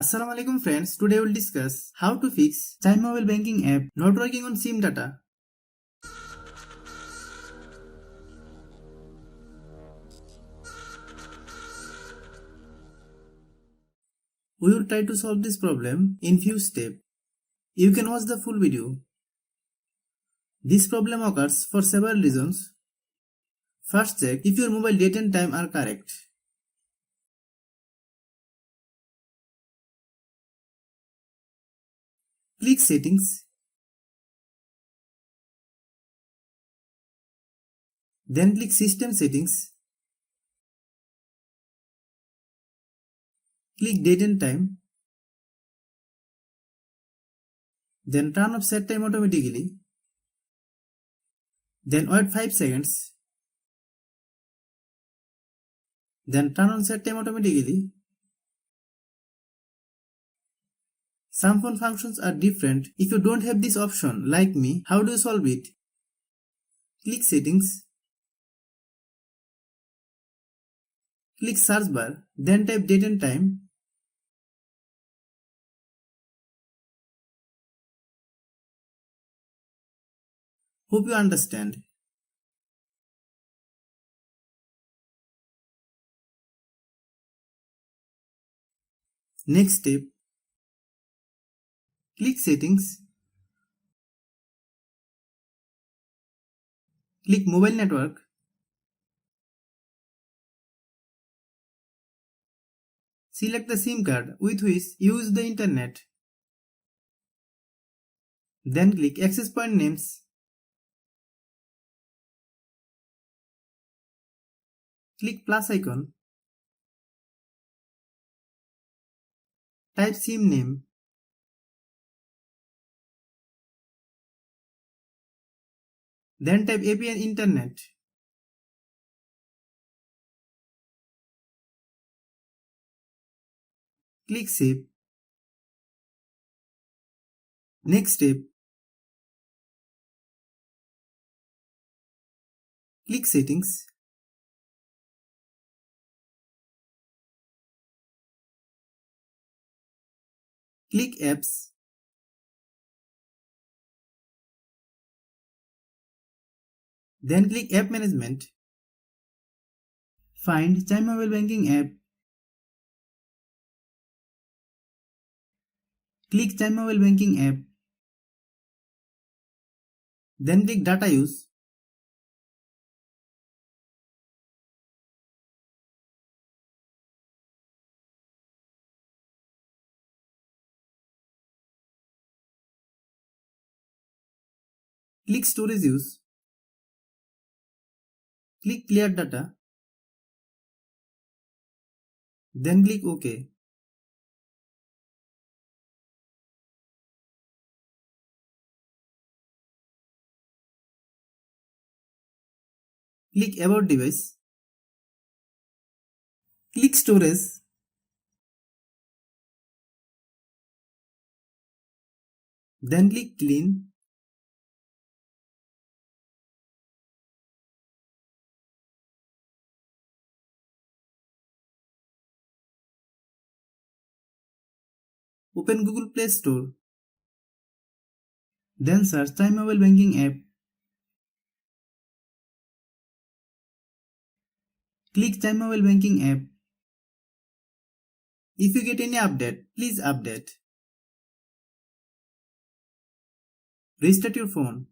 Assalamu alaikum friends, today we'll discuss how to fix Chime mobile banking app not working on SIM data. We will try to solve this problem in few steps. You can watch the full video. This problem occurs for several reasons. First, check if your mobile date and time are correct. Click Settings. Then click System Settings. Click Date and Time. Then turn off set time automatically. Then wait 5 seconds. Then turn on set time automatically. Some phone functions are different. If you don't have this option, like me, how do you solve it? Click Settings. Click Search bar, then type date and time. Hope you understand. Next step. Click Settings. Click Mobile Network. Select the SIM card with which you use the internet. Then click Access Point Names. Click plus icon. Type SIM name. Then type APN Internet. Click Save. Next step. Click Settings. Click Apps. Then click App Management. Find Chime Mobile Banking app. Click Chime Mobile Banking app. Then click Data Use. Click Storage Use. Click Clear Data. Then click OK. Click About Device. Click Storage. Then click Clean. Open Google Play Store. Then search Chime Mobile Banking app. Click Chime Mobile Banking app. If you get any update, please update. Restart your phone.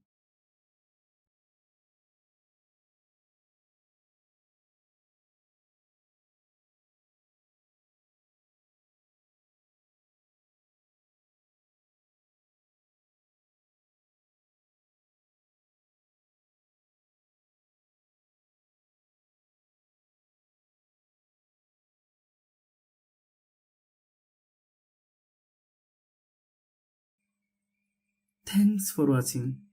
Thanks for watching.